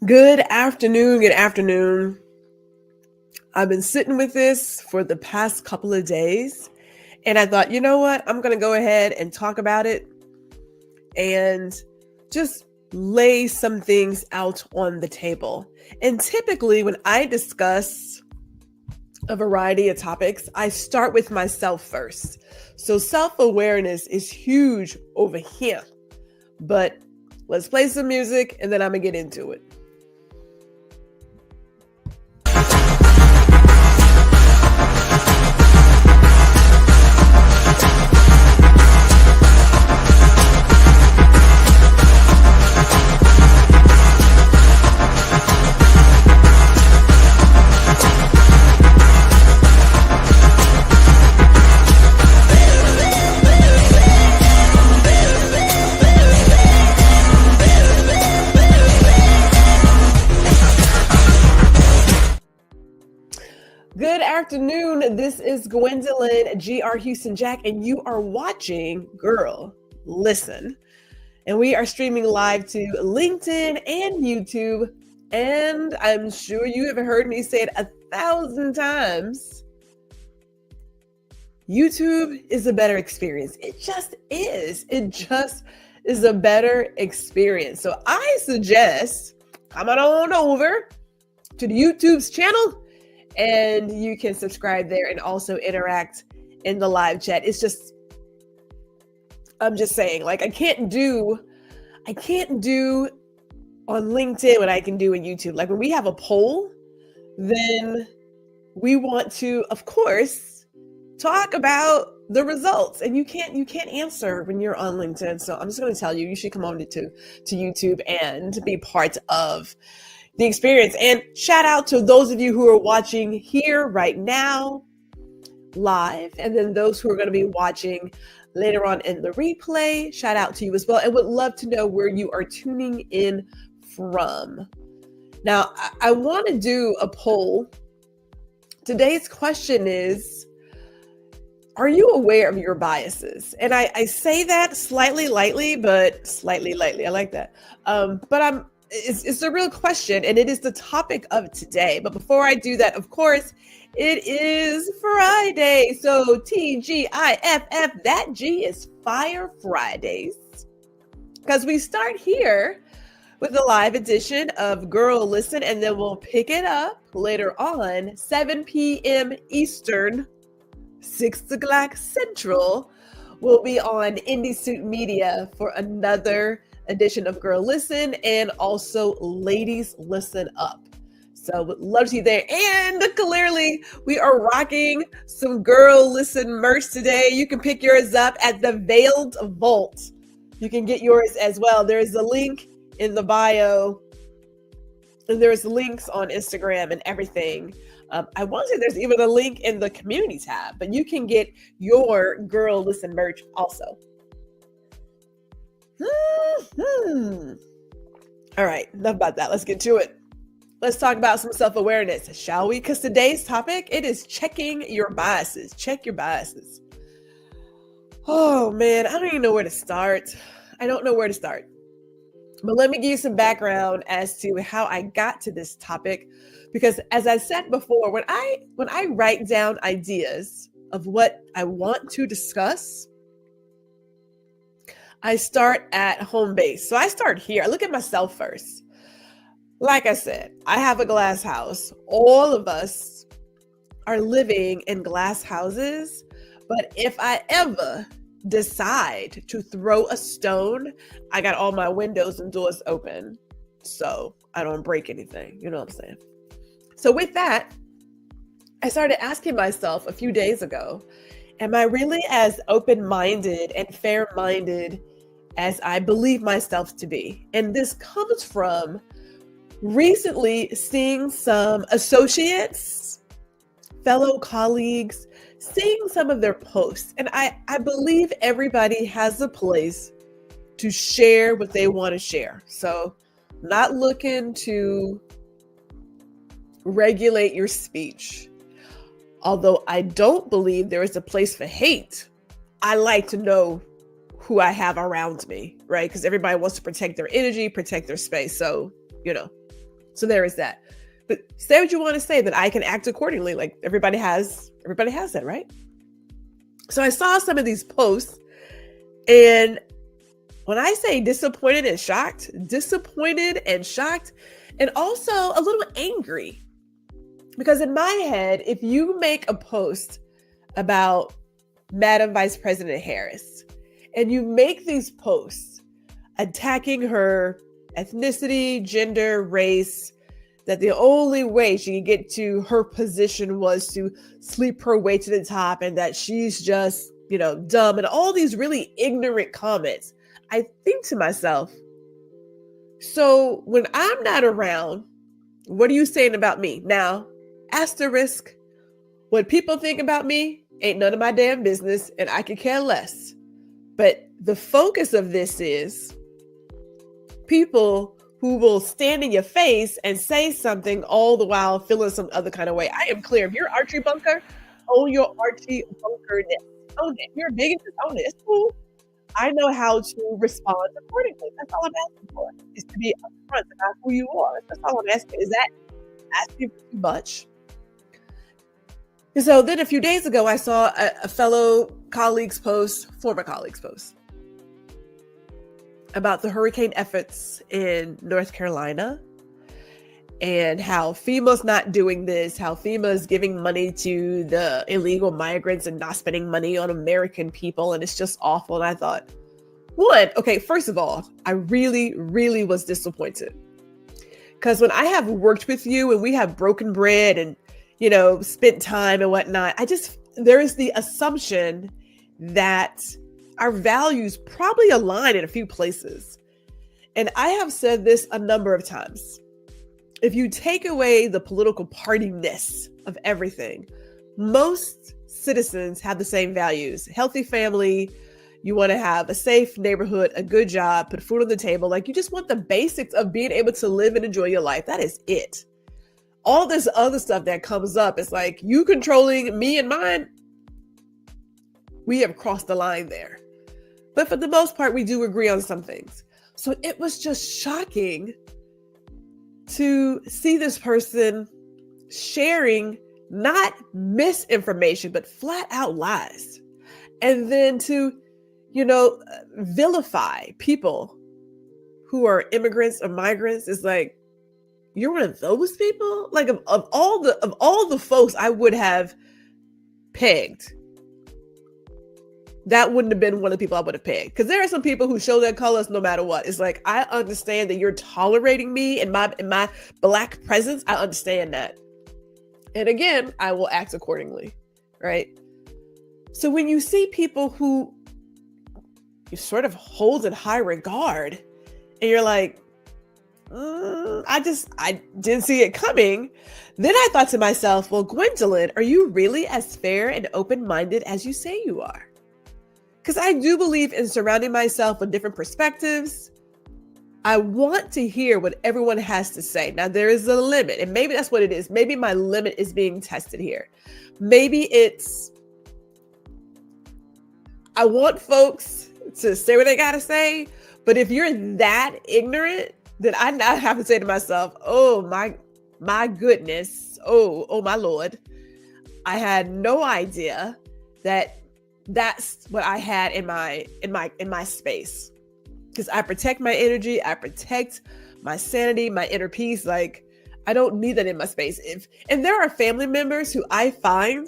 Good afternoon. Good afternoon. I've been sitting with this for the past couple of days, and I thought, you know what? I'm going to go ahead and talk about it and just lay some things out on the table. And typically, when I discuss a variety of topics, I start with myself first. So self-awareness is huge over here. But let's play some music and then I'm going to get into it. Good afternoon. This is Gwendolyn G.R. Houston Jack, and you are watching Girl Listen. And we are streaming live to LinkedIn and YouTube. And I'm sure you have heard me say it 1,000 times. YouTube is a better experience. It just is. It just is a better experience. So I suggest coming on over to the YouTube's channel. And you can subscribe there and also interact in the live chat. I'm just saying, like, I can't do on LinkedIn what I can do in YouTube. Like when we have a poll, then we want to, of course, talk about the results. And you can't answer when you're on LinkedIn. So I'm just going to tell you, you should come on to YouTube and be part of the experience. And shout out to those of you who are watching here right now live, and then those who are going to be watching later on in the replay. Shout out to you as well, and would love to know where you are tuning in from. Now, I want to do a poll. Today's question is, are you aware of your biases? And I say that slightly lightly, but slightly lightly. I like that. But it's a real question, and it is the topic of today. But before I do that, of course, it is Friday. So TGIFF, that G is Fire Fridays. Because we start here with a live edition of Girl Listen, and then we'll pick it up later on, 7 p.m. Eastern, 6 o'clock Central. We'll be on Indie Suit Media for another edition of Girl Listen, and also Ladies Listen Up. So would love to see you there. And clearly we are rocking some Girl Listen merch today. You can pick yours up at the Veiled Vault. You can get yours as well. There's a link in the bio, and there's links on Instagram and everything. I want to say there's even a link in the community tab, but you can get your Girl Listen merch also. All right, enough about that. Let's get to it. Let's talk about some self-awareness, shall we? Because today's topic, it is checking your biases. Check your biases. Oh man, I don't even know where to start. I don't know where to start. But let me give you some background as to how I got to this topic. Because as I said before, when I write down ideas of what I want to discuss, I start at home base. So I start here. I look at myself first. Like I said, I have a glass house. All of us are living in glass houses. But if I ever decide to throw a stone, I got all my windows and doors open so I don't break anything. You know what I'm saying? So with that, I started asking myself a few days ago, am I really as open-minded and fair-minded as I believe myself to be? And this comes from recently seeing some associates, fellow colleagues, seeing some of their posts. And I believe everybody has a place to share what they want to share. So not looking to regulate your speech. Although I don't believe there is a place for hate, I like to know who I have around me, right? Because everybody wants to protect their energy, protect their space. So, So there is that. But say what you want to say, that I can act accordingly. Like everybody has that, right? So I saw some of these posts, and when I say disappointed and shocked, and also a little angry. Because in my head, if you make a post about Madam Vice President Harris, and you make these posts attacking her ethnicity, gender, race, that the only way she could get to her position was to sleep her way to the top, and that she's just, dumb, and all these really ignorant comments, I think to myself, so when I'm not around, what are you saying about me? Now, asterisk, what people think about me ain't none of my damn business, and I could care less. But the focus of this is people who will stand in your face and say something all the while feeling some other kind of way. I am clear. If you're Archie Bunker, own your Archie Bunkerness. Own it. If you're a biggest, own it. It's cool. I know how to respond accordingly. That's all I'm asking for, is to be upfront about who you are. That's all I'm asking. Is that asking for too much? And so then a few days ago, I saw a fellow former colleague's post, about the hurricane efforts in North Carolina, and how FEMA's not doing this, how FEMA is giving money to the illegal migrants and not spending money on American people. And it's just awful. And I thought, first of all, I really, really was disappointed. Because when I have worked with you and we have broken bread and, spent time and whatnot, there is the assumption that our values probably align in a few places. And I have said this a number of times. If you take away the political partiness of everything, most citizens have the same values. Healthy family, you want to have a safe neighborhood, a good job, put food on the table. Like, you just want the basics of being able to live and enjoy your life. That is it. All this other stuff that comes up, it's like you controlling me and mine. We have crossed the line there. But for the most part, we do agree on some things. So it was just shocking to see this person sharing not misinformation, but flat out lies. And then to, vilify people who are immigrants or migrants is like, you're one of those people? Like of all the folks I would have pegged, that wouldn't have been one of the people I would have pegged. Because there are some people who show their colors no matter what. It's like, I understand that you're tolerating me and my Black presence. I understand that. And again, I will act accordingly, right? So when you see people who you sort of hold in high regard, and you're like, I didn't see it coming. Then I thought to myself, well, Gwendolyn, are you really as fair and open-minded as you say you are? Because I do believe in surrounding myself with different perspectives. I want to hear what everyone has to say. Now, there is a limit, and maybe that's what it is. Maybe my limit is being tested here. Maybe it's, I want folks to say what they got to say, but if you're that ignorant, then I now have to say to myself, oh my goodness, oh my Lord, I had no idea that that's what I had in my space. Because I protect my energy, I protect my sanity, my inner peace. Like, I don't need that in my space. And there are family members who I find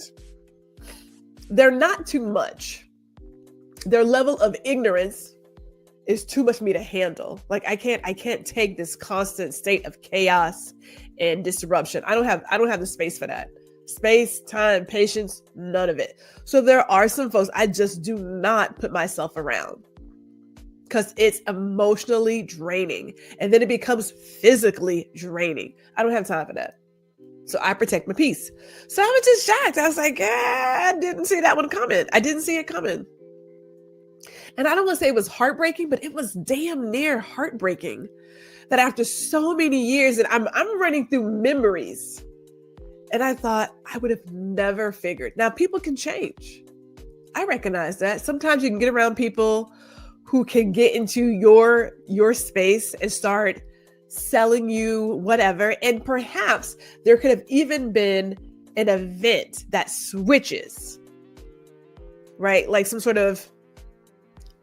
they're not too much. Their level of ignorance is too much for me to handle. Like, I can't take this constant state of chaos and disruption. I don't have the space for that. Space, time, patience, none of it. So there are some folks I just do not put myself around because it's emotionally draining, and then it becomes physically draining. I don't have time for that. So I protect my peace. So I was just shocked. I was like, I didn't see that one coming. I didn't see it coming. And I don't want to say it was heartbreaking, but it was damn near heartbreaking that after so many years, and I'm running through memories, and I thought I would have never figured. Now, people can change. I recognize that. Sometimes you can get around people who can get into your space and start selling you whatever. And perhaps there could have even been an event that switches, right? Like some sort of,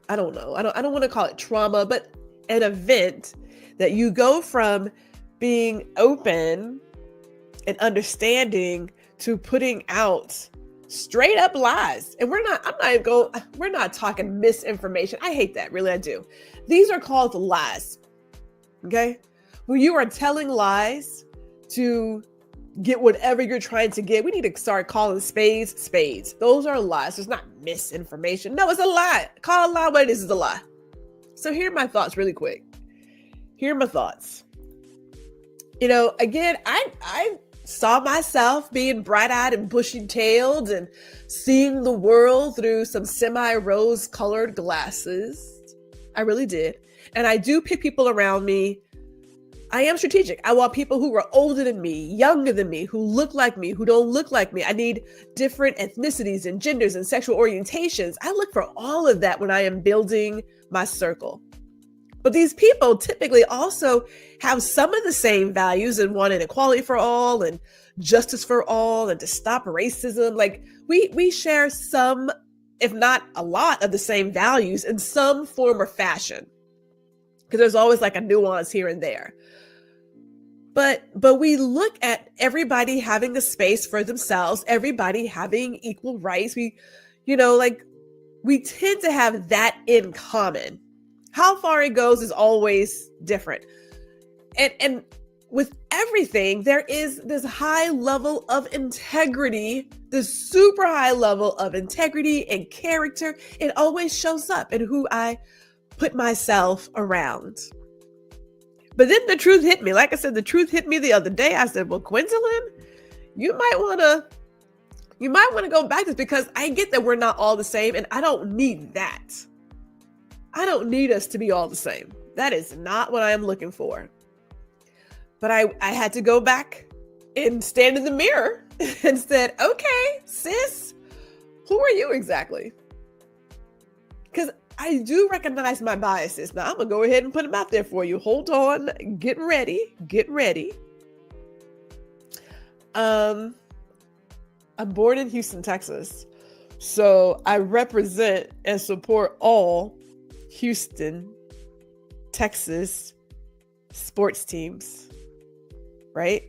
I don't know. I don't want to call it trauma, but an event that you go from being open and understanding to putting out straight up lies. And we're not talking misinformation. I hate that. Really, I do. These are called lies. Okay. When you are telling lies to get whatever you're trying to get, we need to start calling spades spades. Those are lies. It's not misinformation. No, it's a lie. Call a lie what it is a lie. So here are my thoughts really quick. Here are my thoughts. Again, I saw myself being bright-eyed and bushy-tailed and seeing the world through some semi-rose colored glasses. I really did. And I do pick people around me. I am strategic. I want people who are older than me, younger than me, who look like me, who don't look like me. I need different ethnicities and genders and sexual orientations. I look for all of that when I am building my circle. But these people typically also have some of the same values and want equality for all and justice for all and to stop racism. Like we share some, if not a lot, of the same values in some form or fashion. Because there's always like a nuance here and there. But we look at everybody having a space for themselves, everybody having equal rights. We tend to have that in common. How far it goes is always different. And with everything, there is this high level of integrity, this super high level of integrity and character. It always shows up in who I put myself around. But then the truth hit me. Like I said, the truth hit me the other day. I said, well, Gwendolyn, you might want to go back to this, because I get that we're not all the same, and I don't need that. I don't need us to be all the same. That is not what I am looking for. But I had to go back and stand in the mirror and said, okay, sis, who are you exactly? Because I do recognize my biases. Now I'm going to go ahead and put them out there for you. Hold on. Get ready. I'm born in Houston, Texas. So I represent and support all Houston, Texas sports teams, right?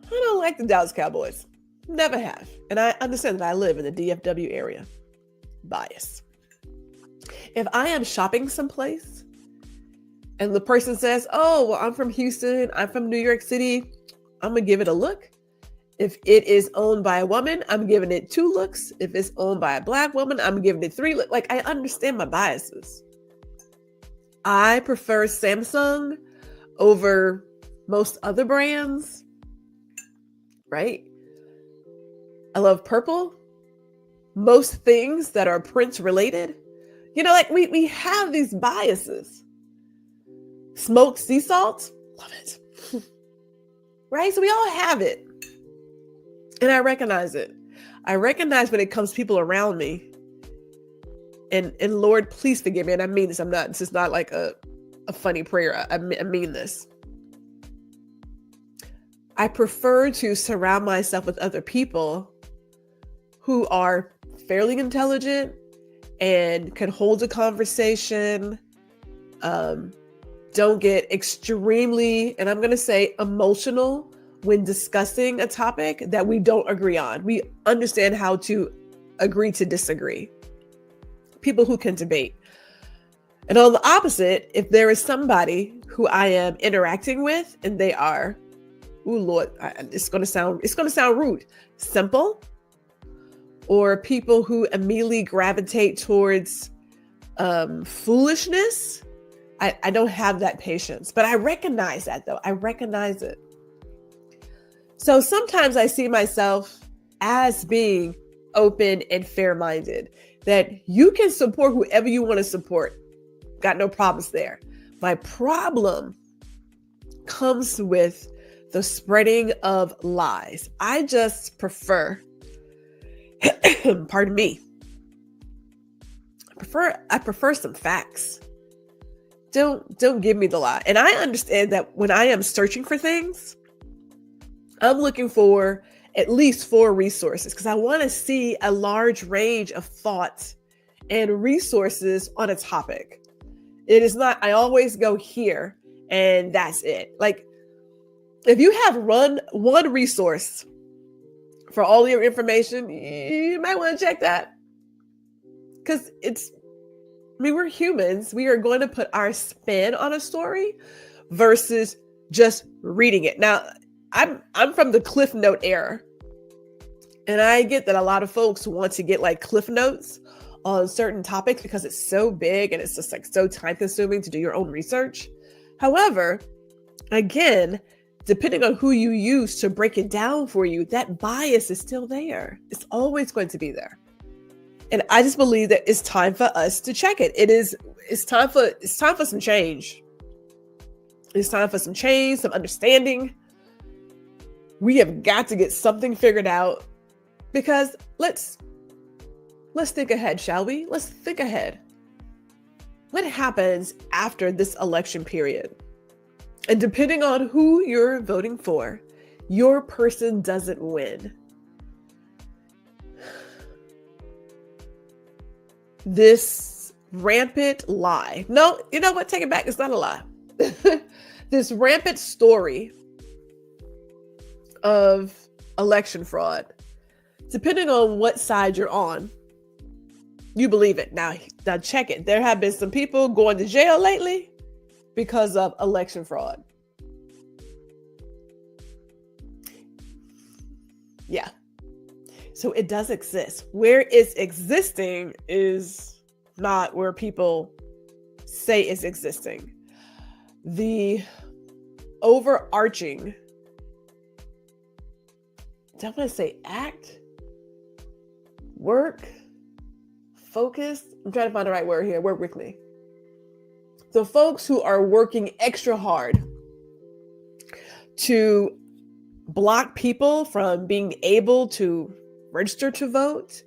I don't like the Dallas Cowboys. Never have. And I understand that I live in the DFW area. Bias. If I am shopping someplace and the person says, oh, well, I'm from Houston, I'm from New York City, I'm going to give it a look. If it is owned by a woman, I'm giving it 2 looks. If it's owned by a Black woman, I'm giving it 3 looks. Like, I understand my biases. I prefer Samsung over most other brands, right? I love purple. Most things that are Prince related. Like we have these biases. Smoked sea salt, love it. Right? So we all have it. And I recognize it. I recognize when it comes to people around me. And Lord, please forgive me. And I mean this. This is not like a funny prayer. I mean this. I prefer to surround myself with other people who are fairly intelligent and can hold a conversation, don't get extremely, and I'm going to say emotional when discussing a topic that we don't agree on. We understand how to agree to disagree. People who can debate. And on the opposite, if there is somebody who I am interacting with and they are, ooh, Lord, it's going to sound rude, simple, or people who immediately gravitate towards foolishness, I don't have that patience. But I recognize that, though. I recognize it. So sometimes I see myself as being open and fair-minded, that you can support whoever you want to support. Got no problems there. My problem comes with the spreading of lies. I just prefer, pardon me, I prefer some facts don't give me the lie. And I understand that when I am searching for things, I'm looking for at least 4 resources because I want to see a large range of thoughts and resources on a topic. It is not, I always go here and that's it. Like if you have one resource for all your information, you might want to check that because we're humans. We are going to put our spin on a story versus just reading it. Now, I'm from the Cliff Note era. And I get that a lot of folks want to get like Cliff Notes on certain topics because it's so big and it's just like so time consuming to do your own research. However, again, depending on who you use to break it down for you, that bias is still there. It's always going to be there. And I just believe that it's time for us to check it. It's time for some change. It's time for some change, some understanding. We have got to get something figured out because let's think ahead, shall we? Let's think ahead. What happens after this election period? And depending on who you're voting for, your person doesn't win. This rampant lie. No, you know what? Take it back. It's not a lie. This rampant story of election fraud, depending on what side you're on, you believe it. Now check it. There have been some people going to jail lately because of election fraud. Yeah. So it does exist. Where it's existing is not where people say it's existing. The overarching, don't want to say act, work, focus. I'm trying to find the right word here. Work with me. The folks who are working extra hard to block people from being able to register to vote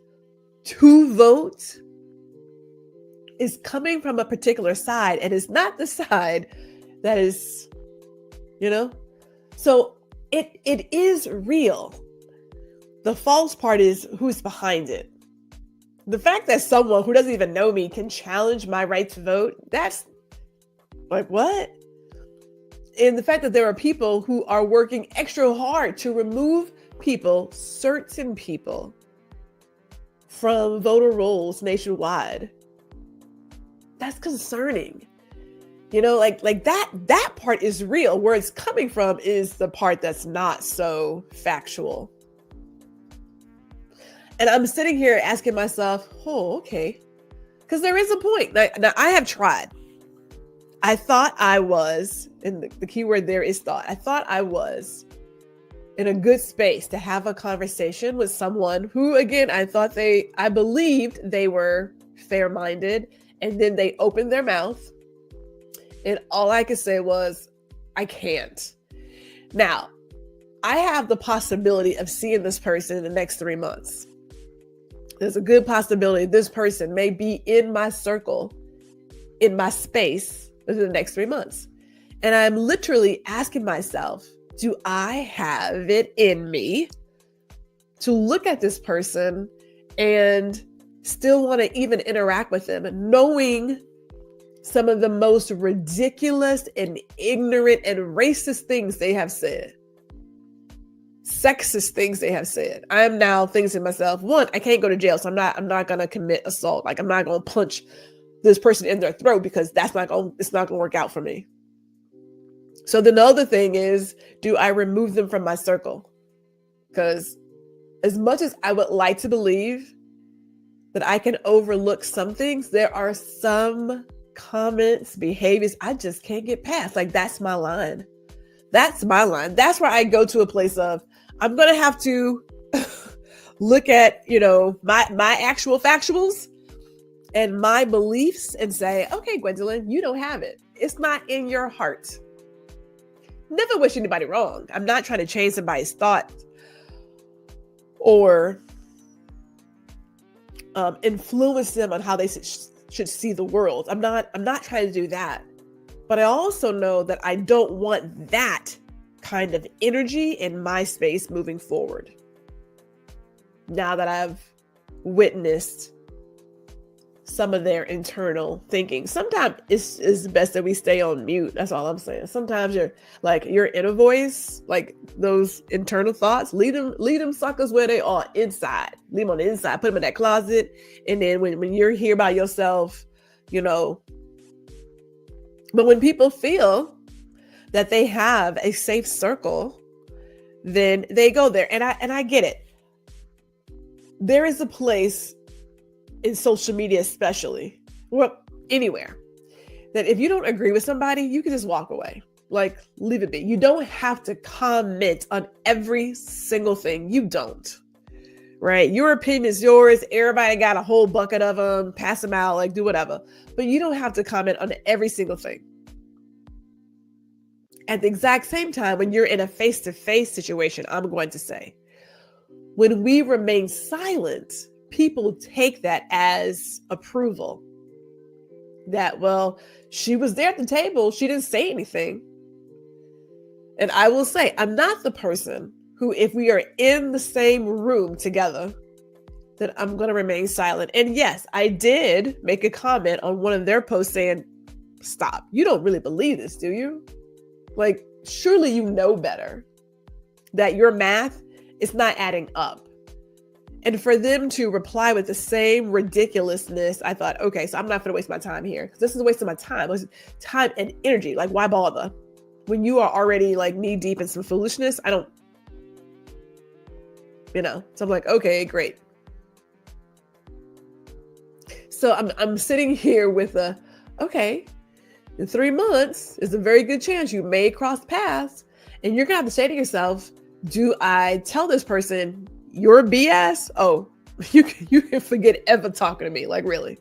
is coming from a particular side and is not the side that is, so it is real. The false part is who's behind it. The fact that someone who doesn't even know me can challenge my right to vote, that's like, what? And the fact that there are people who are working extra hard to remove certain people, from voter rolls nationwide, that's concerning. Like that part is real. Where it's coming from is the part that's not so factual. And I'm sitting here asking myself, oh, okay. Because there is a point. Now, I have tried. I thought I was, and the key word there is thought. I thought I was in a good space to have a conversation with someone who, again, I believed they were fair-minded. And then they opened their mouth. And all I could say was, I can't. Now, I have the possibility of seeing this person in the next 3 months. There's a good possibility this person may be in my circle, in my space, within the next 3 months. And I'm literally asking myself, do I have it in me to look at this person and still want to even interact with them, knowing some of the most ridiculous and ignorant and racist things they have said? Sexist things they have said. I am now thinking to myself, one, I can't go to jail, so I'm not gonna commit assault. Like, I'm not gonna punch this person in their throat because it's not gonna work out for me. So then the other thing is, do I remove them from my circle? Because as much as I would like to believe that I can overlook some things, there are some comments, behaviors I just can't get past. Like, that's my line. That's my line. That's where I go to a place of, I'm going to have to look at, my actual factuals and my beliefs and say, okay, Gwendolyn, you don't have it. It's not in your heart. Never wish anybody wrong. I'm not trying to change somebody's thought or influence them on how they should see the world. I'm not trying to do that. But I also know that I don't want that kind of energy in my space moving forward. Now that I've witnessed some of their internal thinking. Sometimes it's best that we stay on mute. That's all I'm saying. Sometimes your inner voice, like those internal thoughts, leave them suckers where they are, inside. Leave them on the inside, put them in that closet. And then when you're here by yourself, but when people feel that they have a safe circle, then they go there. And I get it. There is a place in social media, especially, well, anywhere, that if you don't agree with somebody, you can just walk away. Like, leave it be. You don't have to comment on every single thing. You don't, right? Your opinion is yours. Everybody got a whole bucket of them. Pass them out, like do whatever. But you don't have to comment on every single thing. At the exact same time, when you're in a face-to-face situation, I'm going to say, when we remain silent, people take that as approval. That, well, she was there at the table. She didn't say anything. And I will say, I'm not the person who, if we are in the same room together, that I'm going to remain silent. And yes, I did make a comment on one of their posts saying, stop. You don't really believe this, do you? Like, surely you know better that your math is not adding up. And for them to reply with the same ridiculousness, I thought, okay, so I'm not going to waste my time here. This is a waste of my time. It's time and energy. Like, why bother? When you are already like knee deep in some foolishness, I don't, so I'm like, okay, great. So I'm sitting here with okay, in 3 months, there's a very good chance you may cross paths. And you're going to have to say to yourself, do I tell this person your BS? Oh, you can forget ever talking to me. Like, really?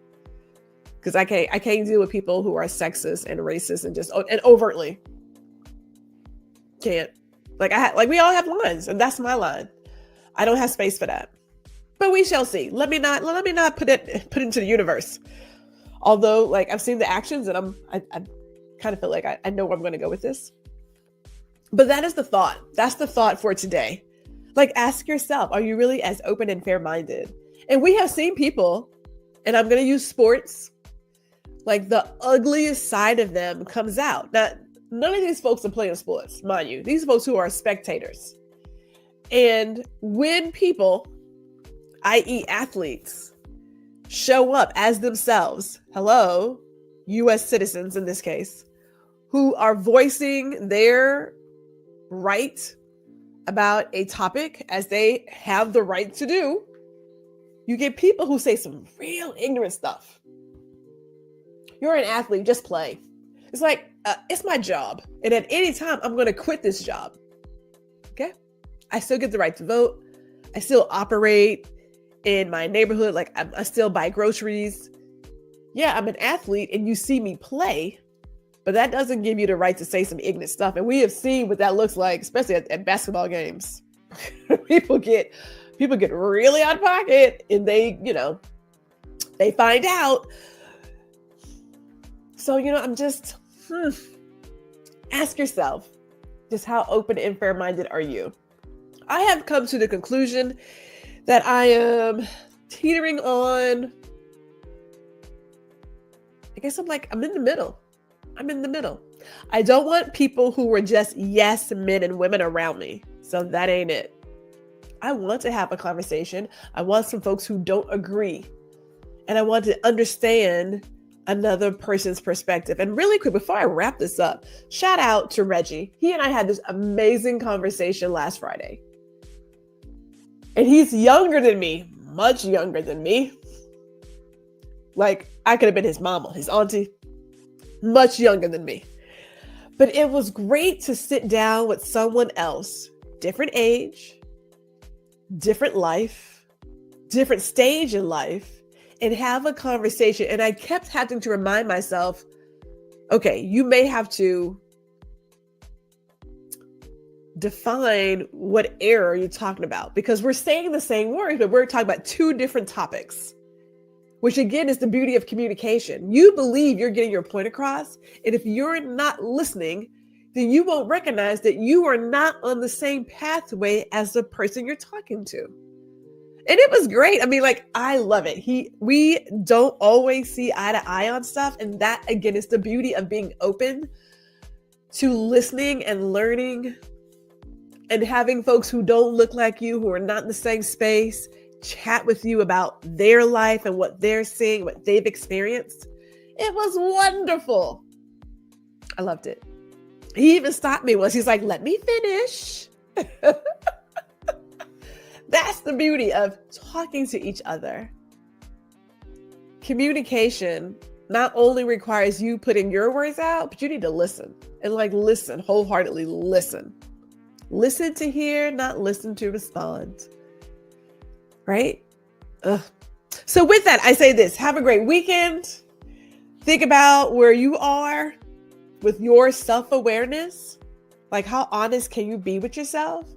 Because I can't deal with people who are sexist and racist and overtly. Can't. Like we all have lines, and that's my line. I don't have space for that. But we shall see. Let me not put it into the universe. Although, like, I've seen the actions, and I kind of feel like I know where I'm going to go with this. But that is the thought. That's the thought for today. Like, ask yourself, are you really as open and fair-minded? And we have seen people, and I'm going to use sports, like the ugliest side of them comes out. Now, none of these folks are playing sports, mind you. These folks who are spectators. And when people, i.e. athletes, show up as themselves, hello, U.S. citizens in this case, who are voicing their right about a topic as they have the right to do, you get people who say some real ignorant stuff. You're an athlete, just play. It's like, it's my job. And at any time, I'm going to quit this job. Okay? I still get the right to vote. I still operate in my neighborhood. Like, I still buy groceries. Yeah, I'm an athlete and you see me play, but that doesn't give you the right to say some ignorant stuff. And we have seen what that looks like, especially at basketball games. People get really out of pocket and they find out. So, I'm just, ask yourself, just how open and fair-minded are you? I have come to the conclusion that I am teetering on, I guess I'm in the middle. I'm in the middle. I don't want people who were just yes men and women around me. So that ain't it. I want to have a conversation. I want some folks who don't agree. And I want to understand another person's perspective. And really quick, before I wrap this up, shout out to Reggie. He and I had this amazing conversation last Friday. And he's younger than me, much younger than me. Like, I could have been his mama, his auntie, much younger than me. But it was great to sit down with someone else, different age, different life, different stage in life, and have a conversation. And I kept having to remind myself, okay, you may have to define what error you're talking about, because we're saying the same word, but we're talking about two different topics. which again is the beauty of communication. You believe you're getting your point across. And if you're not listening, then you won't recognize that you are not on the same pathway as the person you're talking to. And it was great. I mean, like, I love it. We don't always see eye to eye on stuff. And that, again, is the beauty of being open to listening and learning and having folks who don't look like you, who are not in the same space, chat with you about their life and what they're seeing, what they've experienced. It was wonderful. I loved it. He even stopped me once. He's like, let me finish. That's the beauty of talking to each other. Communication not only requires you putting your words out, but you need to listen and listen, wholeheartedly listen. Listen to hear, not listen to respond. Right? Ugh. So with that, I say this, have a great weekend. Think about where you are with your self-awareness. Like, how honest can you be with yourself?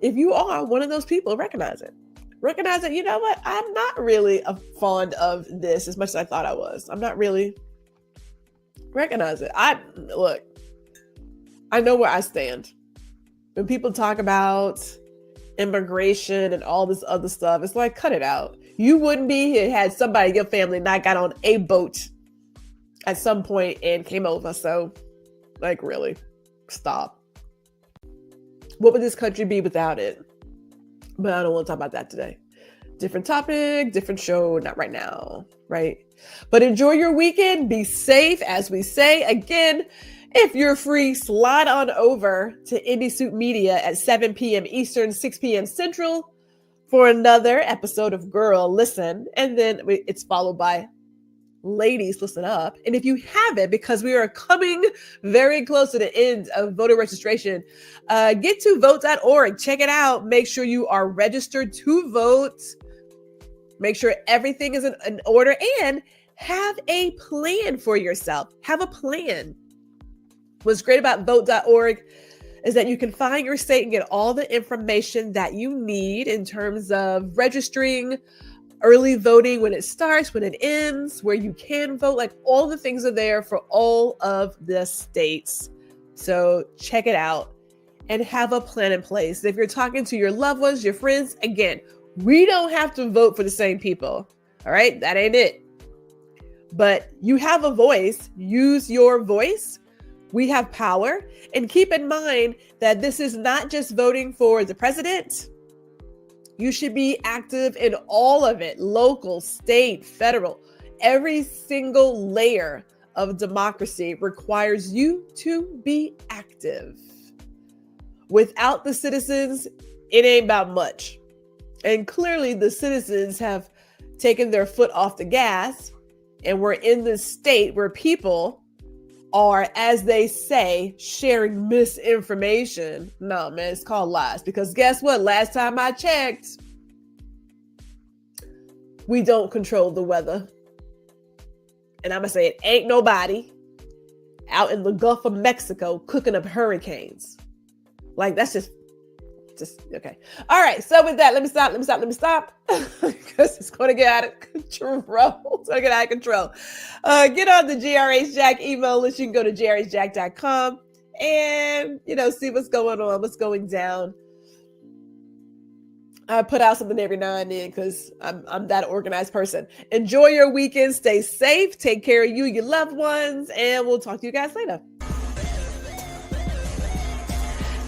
If you are one of those people, recognize it. Recognize that, you know what? I'm not really fond of this as much as I thought I was. I'm not really. Recognize it. I know where I stand. When people talk about immigration and all this other stuff, it's like, cut it out. You wouldn't be here had somebody in your family not got on a boat at some point and came over. So, like, really, stop. What would this country be without it? But I don't want to talk about that today. Different topic, different show, not right now, right? But enjoy your weekend. Be safe, as we say. Again, if you're free, slide on over to Indie Soup Media at 7 p.m. Eastern, 6 p.m. Central for another episode of Girl, Listen. And then it's followed by Ladies, Listen Up. And if you haven't, because we are coming very close to the end of voter registration, get to vote.org. Check it out. Make sure you are registered to vote. Make sure everything is in order and have a plan for yourself. Have a plan. What's great about vote.org is that you can find your state and get all the information that you need in terms of registering, early voting, when it starts, when it ends, where you can vote, like all the things are there for all of the states. So check it out and have a plan in place. If you're talking to your loved ones, your friends, again, we don't have to vote for the same people. All right, that ain't it. But you have a voice. Use your voice. We have power. And keep in mind that this is not just voting for the president. You should be active in all of it, local, state, federal. Every single layer of democracy requires you to be active. Without the citizens, it ain't about much. And clearly the citizens have taken their foot off the gas, and we're in this state where people are, as they say, sharing misinformation. No, man, it's called lies. Because guess what? Last time I checked, we don't control the weather. And I'm going to say it ain't nobody out in the Gulf of Mexico cooking up hurricanes. Like, that's just okay. All right. So with that, let me stop. Because it's going to get out of control. Get on the GRH Jack email list. You can go to grhjack.com and, see what's going on, what's going down. I put out something every now and then because I'm that organized person. Enjoy your weekend. Stay safe. Take care of you, your loved ones, and we'll talk to you guys later.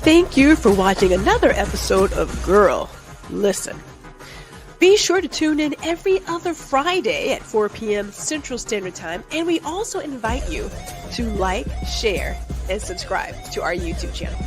Thank you for watching another episode of Girl, Listen. Be sure to tune in every other Friday at 4 p.m. Central Standard Time, and we also invite you to like, share, and subscribe to our YouTube channel.